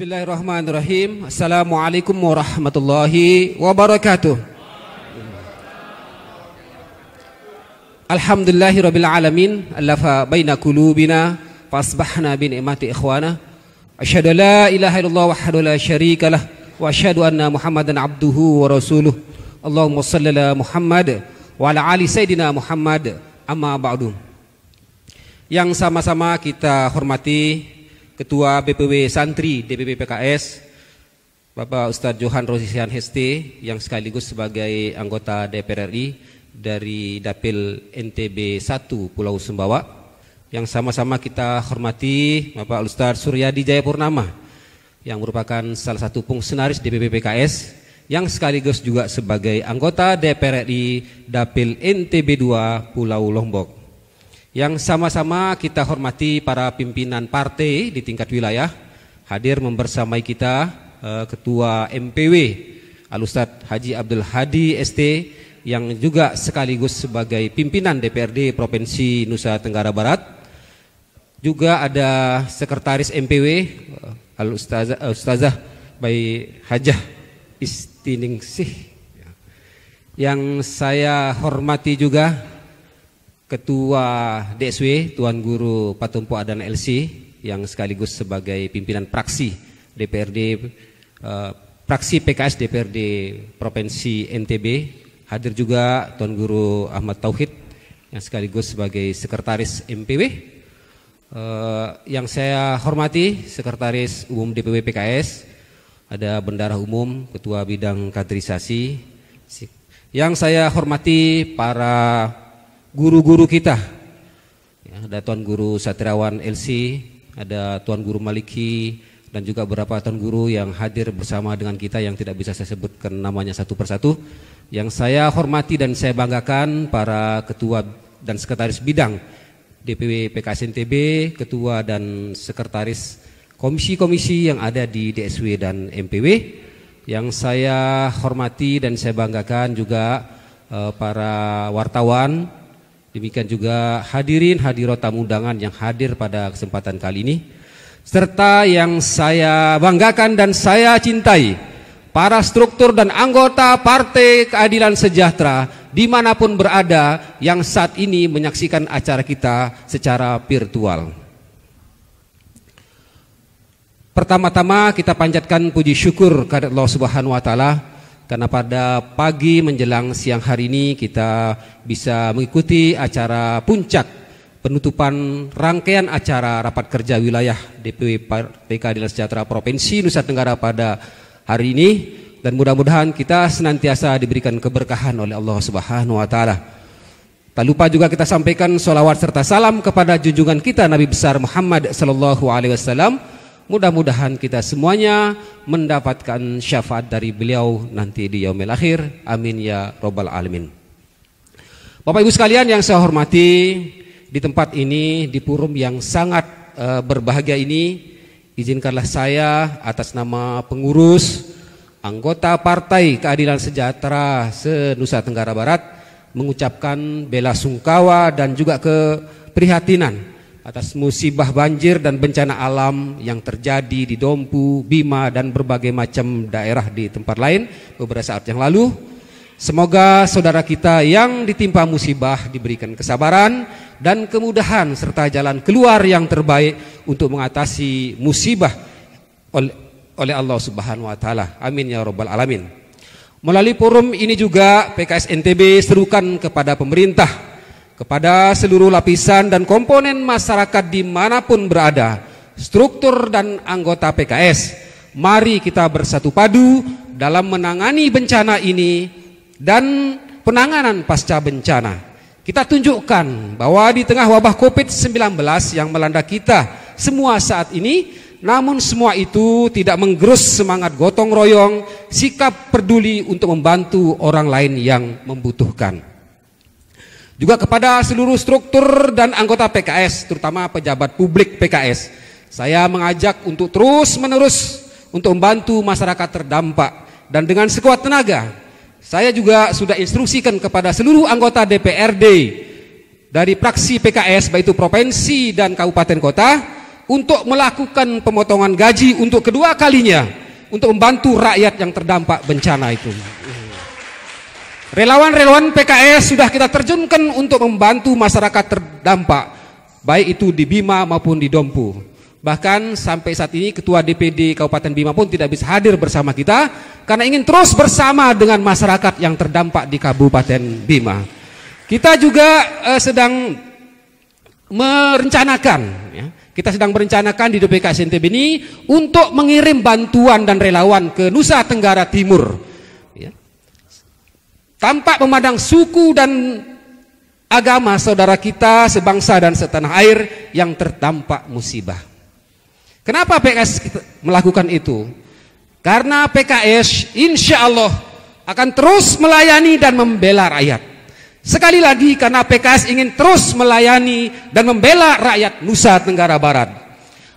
Bismillahirrahmanirrahim. Assalamualaikum warahmatullahi wabarakatuh. Alhamdulillahirabbil alamin, allafa baina qulubina fasbahna bi ni'mati ikhwana. Asyhadu la ilaha illallah wahdahu la syarikalah wa asyhadu anna Muhammadan abduhu wa rasuluh. Allahumma shalli ala Muhammad wa ala ali sayidina Muhammad. Amma ba'du. Yang sama-sama kita hormati Ketua BPW Santri DPP PKS Bapak Ustadz Johan Rosisian Hesti, yang sekaligus sebagai anggota DPR RI dari Dapil NTB 1 Pulau Sumbawa. Yang sama-sama kita hormati Bapak Ustadz Suryadi Jayapurnama, yang merupakan salah satu fungsionaris DPP PKS, yang sekaligus juga sebagai anggota DPR RI Dapil NTB 2 Pulau Lombok. Yang sama-sama kita hormati para pimpinan partai di tingkat wilayah. Hadir membersamai kita Ketua MPW Al-Ustadz Haji Abdul Hadi ST, yang juga sekaligus sebagai pimpinan DPRD Provinsi Nusa Tenggara Barat. Juga ada Sekretaris MPW Al-Ustazah Bayi Hajah Istiningsih. Yang saya hormati juga Ketua DSW Tuan Guru Patumpu Adan LC, yang sekaligus sebagai pimpinan praksi DPRD praksi PKS DPRD Provinsi NTB. Hadir juga Tuan Guru Ahmad Tauhid, yang sekaligus sebagai Sekretaris MPW. Yang saya hormati Sekretaris Umum DPW PKS, ada Bendahara Umum, Ketua Bidang Kaderisasi. Yang saya hormati para guru-guru kita, ya, ada Tuan Guru Satriawan LC, ada Tuan Guru Maliki, dan juga beberapa Tuan Guru yang hadir bersama dengan kita yang tidak bisa saya sebutkan namanya satu persatu. Yang saya hormati dan saya banggakan para ketua dan sekretaris bidang DPW PKS NTB, ketua dan sekretaris komisi-komisi yang ada di DSW dan MPW. Yang saya hormati dan saya banggakan juga para wartawan. Demikian juga hadirin hadirat tamu undangan yang hadir pada kesempatan kali ini, serta yang saya banggakan dan saya cintai, para struktur dan anggota Partai Keadilan Sejahtera dimanapun berada yang saat ini menyaksikan acara kita secara virtual. Pertama-tama kita panjatkan puji syukur kepada Allah Subhanahu wa Ta'ala, karena pada pagi menjelang siang hari ini kita bisa mengikuti acara puncak penutupan rangkaian acara rapat kerja wilayah DPW Partai Keadilan Sejahtera Provinsi Nusa Tenggara pada hari ini, dan mudah-mudahan kita senantiasa diberikan keberkahan oleh Allah Subhanahu wa Ta'ala. Tak lupa juga kita sampaikan sholawat serta salam kepada junjungan kita Nabi besar Muhammad sallallahu alaihi wasallam. Mudah-mudahan kita semuanya mendapatkan syafaat dari beliau nanti di yaumil akhir. Amin ya robbal alamin. Bapak Ibu sekalian yang saya hormati, di tempat ini, di forum yang sangat berbahagia ini, izinkanlah saya atas nama pengurus anggota Partai Keadilan Sejahtera se-Nusa Tenggara Barat mengucapkan bela sungkawa dan juga keprihatinan atas musibah banjir dan bencana alam yang terjadi di Dompu, Bima, dan berbagai macam daerah di tempat lain beberapa saat yang lalu. Semoga saudara kita yang ditimpa musibah diberikan kesabaran dan kemudahan serta jalan keluar yang terbaik untuk mengatasi musibah oleh Allah Subhanahu wa Ta'ala. Amin ya robbal alamin. Melalui forum ini juga PKS NTB serukan kepada pemerintah, kepada seluruh lapisan dan komponen masyarakat dimanapun berada, struktur dan anggota PKS, mari kita bersatu padu dalam menangani bencana ini dan penanganan pasca bencana. Kita tunjukkan bahwa di tengah wabah COVID-19 yang melanda kita semua saat ini, namun semua itu tidak menggerus semangat gotong royong, sikap peduli untuk membantu orang lain yang membutuhkan. Juga kepada seluruh struktur dan anggota PKS, terutama pejabat publik PKS, saya mengajak untuk terus-menerus untuk membantu masyarakat terdampak. Dan dengan sekuat tenaga, saya juga sudah instruksikan kepada seluruh anggota DPRD dari praksi PKS, baik itu provinsi dan kabupaten kota, untuk melakukan pemotongan gaji untuk kedua kalinya untuk membantu rakyat yang terdampak bencana itu. Relawan-relawan PKS sudah kita terjunkan untuk membantu masyarakat terdampak, baik itu di Bima maupun di Dompu. Bahkan sampai saat ini Ketua DPD Kabupaten Bima pun tidak bisa hadir bersama kita karena ingin terus bersama dengan masyarakat yang terdampak di Kabupaten Bima. Kita juga sedang merencanakan, kita sedang merencanakan di DPKS NTB ini untuk mengirim bantuan dan relawan ke Nusa Tenggara Timur, tanpa memandang suku dan agama saudara kita sebangsa dan setanah air yang terdampak musibah. Kenapa PKS melakukan itu? Karena PKS insya Allah akan terus melayani dan membela rakyat. Sekali lagi, karena PKS ingin terus melayani dan membela rakyat Nusa Tenggara Barat.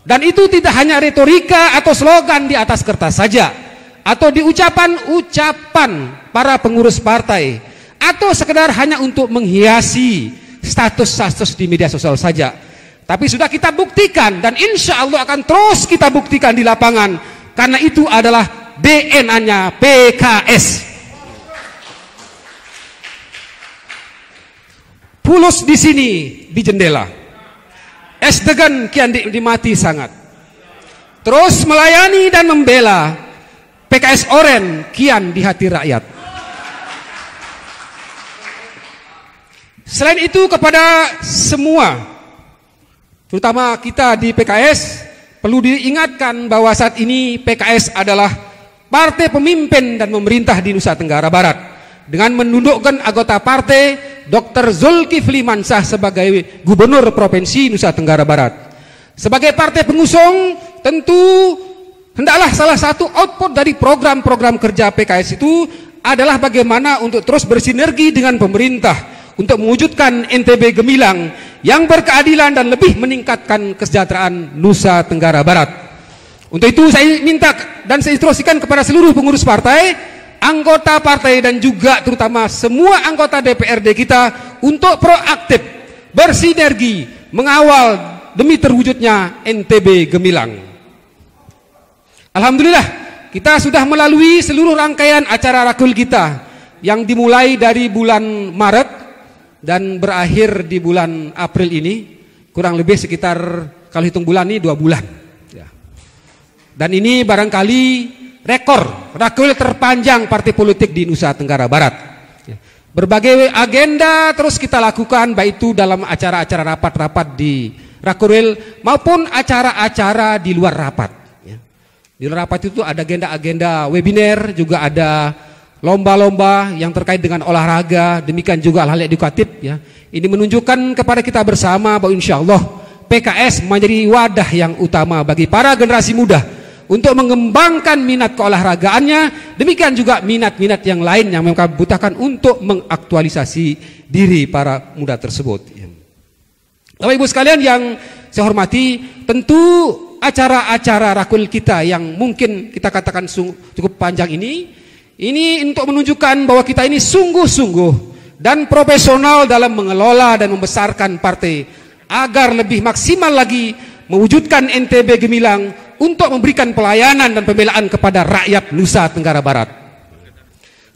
Dan itu tidak hanya retorika atau slogan di atas kertas saja, atau di ucapan-ucapan para pengurus partai, atau sekedar hanya untuk menghiasi status-status di media sosial saja. Tapi sudah kita buktikan dan insya Allah akan terus kita buktikan di lapangan, karena itu adalah DNA-nya PKS. Pulus di sini di jendela, es degan kian dimati sangat. Terus melayani dan membela PKS Oren kian di hati rakyat. Selain itu kepada semua, terutama kita di PKS, perlu diingatkan bahwa saat ini PKS adalah partai pemimpin dan pemerintah di Nusa Tenggara Barat. Dengan menundukkan anggota partai Dr. Zulkifli Mansah sebagai Gubernur Provinsi Nusa Tenggara Barat. Sebagai partai pengusung, tentu hendaklah salah satu output dari program-program kerja PKS itu adalah bagaimana untuk terus bersinergi dengan pemerintah untuk mewujudkan NTB gemilang yang berkeadilan dan lebih meningkatkan kesejahteraan Nusa Tenggara Barat. Untuk itu saya minta dan saya instruksikan kepada seluruh pengurus partai, anggota partai dan juga terutama semua anggota DPRD kita untuk proaktif bersinergi mengawal demi terwujudnya NTB gemilang. Alhamdulillah kita sudah melalui seluruh rangkaian acara rakul kita yang dimulai dari bulan Maret dan berakhir di bulan April ini, kurang lebih sekitar kalau hitung bulan ini 2 bulan. Dan ini barangkali rekor rakul terpanjang partai politik di Nusa Tenggara Barat. Berbagai agenda terus kita lakukan, baik itu dalam acara-acara rapat-rapat di Rakuril maupun acara-acara di luar rapat. Di luar rapat itu ada agenda-agenda webinar, juga ada lomba-lomba yang terkait dengan olahraga, demikian juga hal-hal edukatif. Ini menunjukkan kepada kita bersama bahwa insya Allah PKS menjadi wadah yang utama bagi para generasi muda untuk mengembangkan minat keolahragaannya, demikian juga minat-minat yang lain yang mereka butuhkan untuk mengaktualisasi diri para muda tersebut. Bapak Ibu sekalian yang saya hormati, tentu acara-acara rakul kita yang mungkin kita katakan cukup panjang ini untuk menunjukkan bahwa kita ini sungguh-sungguh dan profesional dalam mengelola dan membesarkan partai agar lebih maksimal lagi mewujudkan NTB gemilang untuk memberikan pelayanan dan pembelaan kepada rakyat Nusa Tenggara Barat.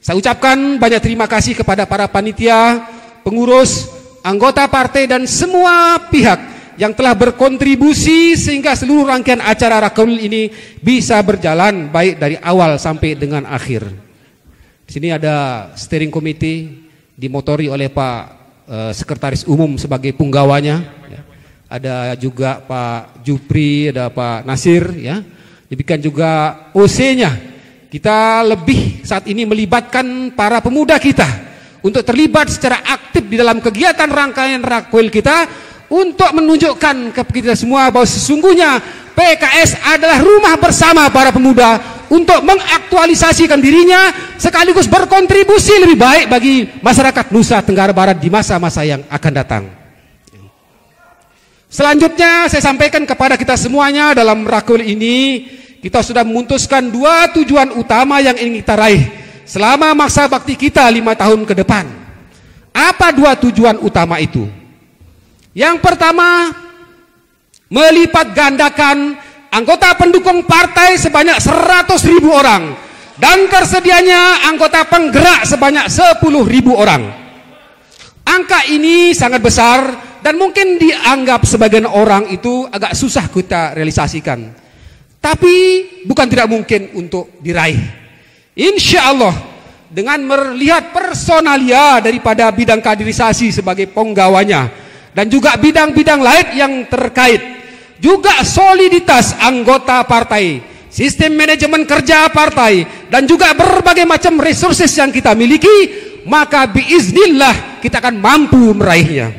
Saya ucapkan banyak terima kasih kepada para panitia, pengurus, anggota partai dan semua pihak yang telah berkontribusi sehingga seluruh rangkaian acara rakul ini bisa berjalan baik dari awal sampai dengan akhir. Di sini ada steering committee dimotori oleh Pak Sekretaris Umum sebagai punggawanya. Ada juga Pak Jupri, ada Pak Nasir, demikian juga OC-nya. Kita lebih saat ini melibatkan para pemuda kita untuk terlibat secara aktif di dalam kegiatan rangkaian rakwil kita untuk menunjukkan kepada kita semua bahwa sesungguhnya PKS adalah rumah bersama para pemuda untuk mengaktualisasikan dirinya sekaligus berkontribusi lebih baik bagi masyarakat Nusa Tenggara Barat di masa-masa yang akan datang. Selanjutnya saya sampaikan kepada kita semuanya, dalam rakul ini kita sudah memutuskan 2 tujuan utama yang ingin kita raih selama masa bakti kita 5 tahun ke depan. Apa 2 tujuan utama itu? Yang pertama, melipat gandakan anggota pendukung partai sebanyak 100.000 orang dan tersedianya anggota penggerak sebanyak 10.000 orang. Angka ini sangat besar dan mungkin dianggap sebagian orang itu agak susah kita realisasikan. Tapi bukan tidak mungkin untuk diraih. Insya Allah dengan melihat personalia daripada bidang kaderisasi sebagai penggawanya dan juga bidang-bidang lain yang terkait, juga soliditas anggota partai, sistem manajemen kerja partai, dan juga berbagai macam resources yang kita miliki, maka biiznillah kita akan mampu meraihnya.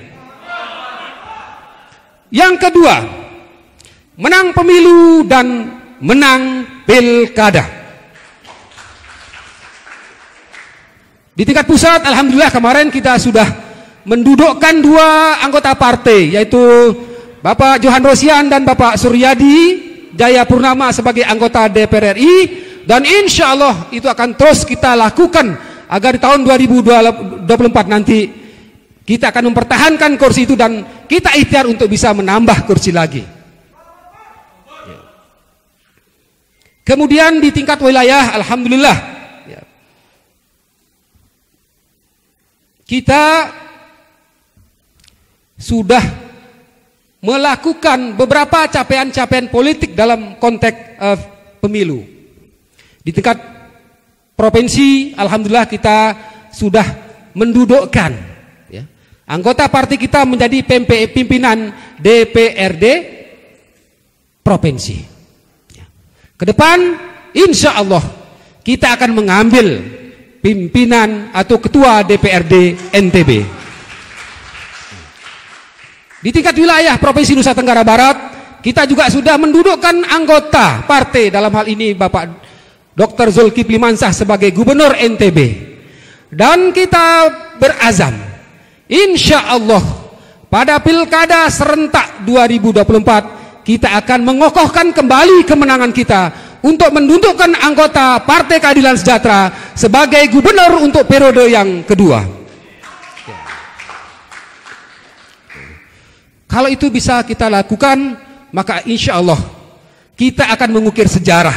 Yang kedua, menang pemilu dan menang pilkada. Di tingkat pusat, alhamdulillah kemarin kita sudah mendudukkan 2 anggota partai, yaitu Bapak Johan Rosian dan Bapak Suryadi Jaya Purnama sebagai anggota DPR RI, dan insya Allah itu akan terus kita lakukan agar di tahun 2024 nanti kita akan mempertahankan kursi itu dan kita ikhtiar untuk bisa menambah kursi lagi. Kemudian di tingkat wilayah, alhamdulillah kita sudah melakukan beberapa capaian-capaian politik dalam konteks pemilu. Di tingkat provinsi, alhamdulillah kita sudah mendudukkan anggota partai kita menjadi pimpinan DPRD provinsi. Ke depan, insya Allah kita akan mengambil pimpinan atau ketua DPRD NTB. Di tingkat wilayah Provinsi Nusa Tenggara Barat, kita juga sudah mendudukkan anggota partai, dalam hal ini Bapak Dr. Zulkifli Mansah sebagai Gubernur NTB. Dan kita berazam, insya Allah pada Pilkada serentak 2024 kita akan mengokohkan kembali kemenangan kita untuk mendudukkan anggota Partai Keadilan Sejahtera sebagai gubernur untuk periode yang kedua. Kalau itu bisa kita lakukan, maka insya Allah kita akan mengukir sejarah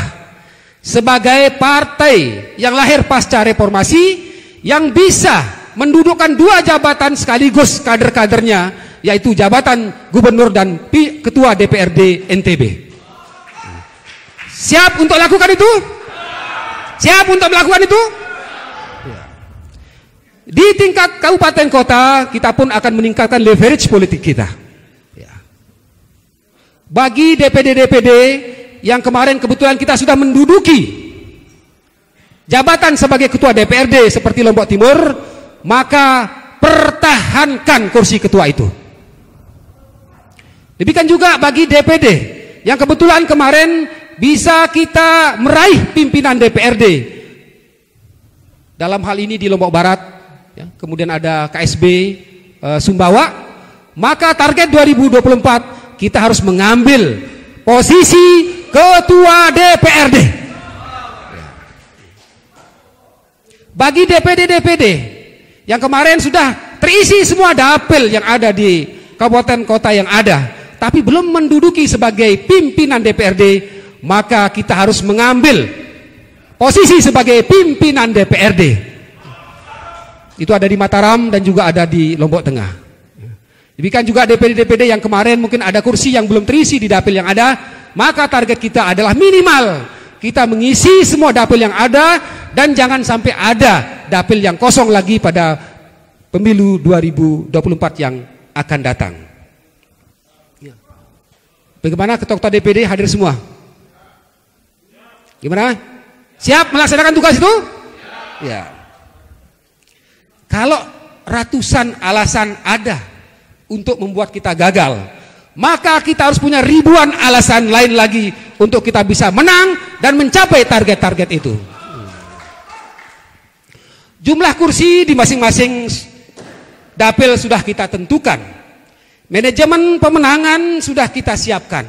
sebagai partai yang lahir pasca reformasi yang bisa mendudukkan 2 jabatan sekaligus kader-kadernya, yaitu jabatan gubernur dan ketua DPRD NTB. Siap untuk lakukan itu? Siap untuk melakukan itu? Di tingkat kabupaten kota, kita pun akan meningkatkan leverage politik kita. Bagi DPD-DPD yang kemarin kebetulan kita sudah menduduki jabatan sebagai ketua DPRD seperti Lombok Timur, maka pertahankan kursi ketua itu. Demikian juga bagi DPD yang kebetulan kemarin bisa kita meraih pimpinan DPRD. Dalam hal ini di Lombok Barat, kemudian ada KSB Sumbawa, maka target 2024 kita harus mengambil posisi ketua DPRD. Bagi DPD-DPD yang kemarin sudah terisi semua dapil yang ada di kabupaten kota yang ada, tapi belum menduduki sebagai pimpinan DPRD, maka kita harus mengambil posisi sebagai pimpinan DPRD. Itu ada di Mataram dan juga ada di Lombok Tengah. Demikian juga DPD-DPD yang kemarin mungkin ada kursi yang belum terisi di dapil yang ada, maka target kita adalah minimal kita mengisi semua dapil yang ada dan jangan sampai ada dapil yang kosong lagi pada pemilu 2024 yang akan datang. Bagaimana ketua-ketua DPD hadir semua? Gimana? Siap melaksanakan tugas itu? Ya. Kalau ratusan alasan ada untuk membuat kita gagal, maka kita harus punya ribuan alasan lain lagi untuk kita bisa menang dan mencapai target-target itu. Jumlah kursi di masing-masing dapil sudah kita tentukan. Manajemen pemenangan sudah kita siapkan.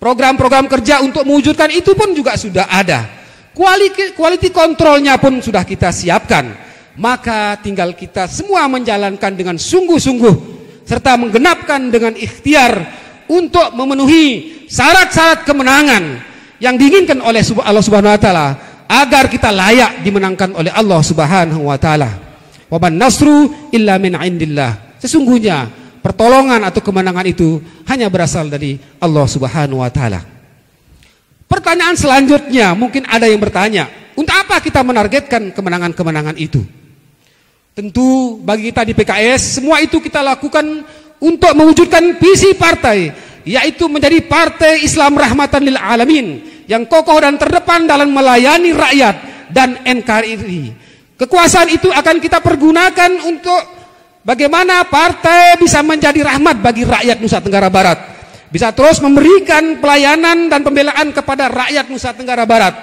Program-program kerja untuk mewujudkan itu pun juga sudah ada. Quality controlnya pun sudah kita siapkan. Maka tinggal kita semua menjalankan dengan sungguh-sungguh serta menggenapkan dengan ikhtiar untuk memenuhi syarat-syarat kemenangan yang diinginkan oleh Allah Subhanahu wa taala agar kita layak dimenangkan oleh Allah Subhanahu wa taala. Wa man nasru illa min indillah. Sesungguhnya pertolongan atau kemenangan itu hanya berasal dari Allah Subhanahu wa taala. Pertanyaan selanjutnya, mungkin ada yang bertanya, untuk apa kita menargetkan kemenangan-kemenangan itu? Tentu bagi kita di PKS, semua itu kita lakukan untuk mewujudkan visi partai, yaitu menjadi partai Islam rahmatan lil alamin yang kokoh dan terdepan dalam melayani rakyat dan NKRI. Kekuasaan itu akan kita pergunakan untuk bagaimana partai bisa menjadi rahmat bagi rakyat Nusa Tenggara Barat, bisa terus memberikan pelayanan dan pembelaan kepada rakyat Nusa Tenggara Barat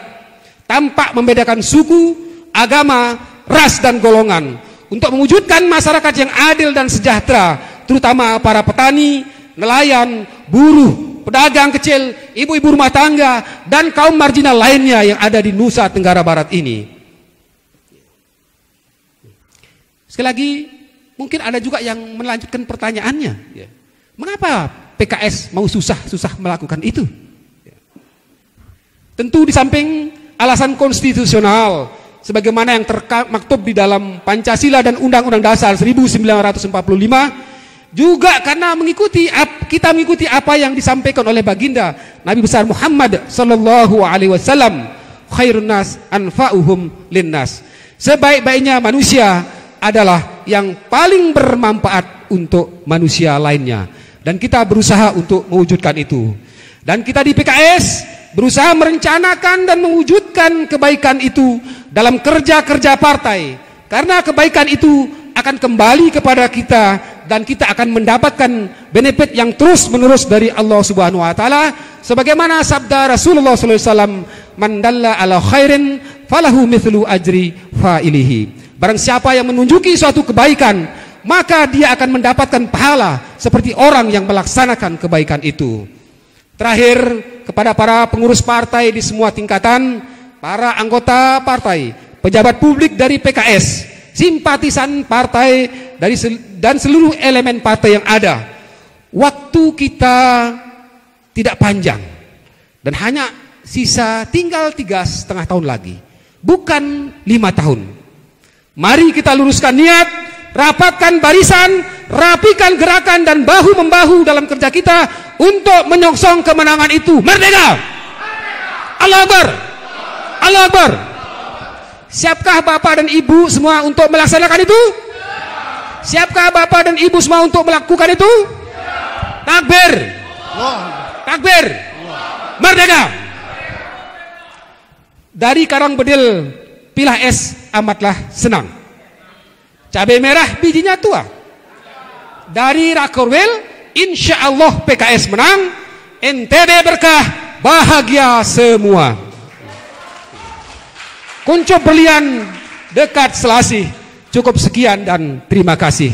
tanpa membedakan suku, agama, ras dan golongan, untuk mewujudkan masyarakat yang adil dan sejahtera, terutama para petani, nelayan, buruh, pedagang kecil, ibu-ibu rumah tangga, dan kaum marginal lainnya yang ada di Nusa Tenggara Barat ini. Sekali lagi, mungkin ada juga yang melanjutkan pertanyaannya, mengapa PKS mau susah-susah melakukan itu? Tentu di samping alasan konstitusional, sebagaimana yang termaktub di dalam Pancasila dan Undang-Undang Dasar 1945, juga karena kita mengikuti apa yang disampaikan oleh baginda Nabi besar Muhammad sallallahu alaihi wasallam, khairun nas anfa'uhum linnas. Sebaik-baiknya manusia adalah yang paling bermanfaat untuk manusia lainnya, dan kita berusaha untuk mewujudkan itu. Dan kita di PKS berusaha merencanakan dan mewujudkan kebaikan itu dalam kerja-kerja partai, karena kebaikan itu akan kembali kepada kita dan kita akan mendapatkan benefit yang terus-menerus dari Allah Subhanahu wa taala, sebagaimana sabda Rasulullah sallallahu alaihi wasallam, man dalla ala khairin falahu mithlu ajri fa'ilihi. Barang siapa yang menunjuki suatu kebaikan, maka dia akan mendapatkan pahala seperti orang yang melaksanakan kebaikan itu. Terakhir, kepada para pengurus partai di semua tingkatan, para anggota partai, pejabat publik dari PKS, simpatisan partai dan seluruh elemen partai yang ada, waktu kita tidak panjang dan hanya sisa tinggal 3,5 tahun lagi, bukan 5 tahun. Mari kita luruskan niat, rapatkan barisan, rapikan gerakan dan bahu-membahu dalam kerja kita untuk menyongsong kemenangan itu. Merdeka! Allahu Akbar! Allahu Akbar! Siapkah Bapak dan Ibu semua untuk melaksanakan itu? Siapkah Bapak dan Ibu semua untuk melakukan itu? Takbir! Takbir! Merdeka! Dari Karangbedil, pilah es amatlah senang. Cabai merah bijinya tua. Dari Rakorwil, insya Allah PKS menang. NTB berkah, bahagia semua. Kuncup berlian dekat Selasih. Cukup sekian dan terima kasih.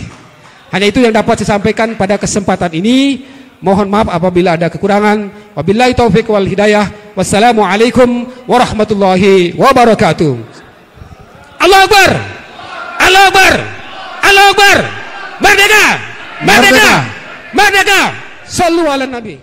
Hanya itu yang dapat saya sampaikan pada kesempatan ini. Mohon maaf apabila ada kekurangan. Wabillahi taufiq wal hidayah. Wassalamualaikum warahmatullahi wabarakatuh. Allahu Akbar! Allahu Akbar! Allahu Akbar! Merdeka! Merdeka! Merdeka! Sallu ala Nabi.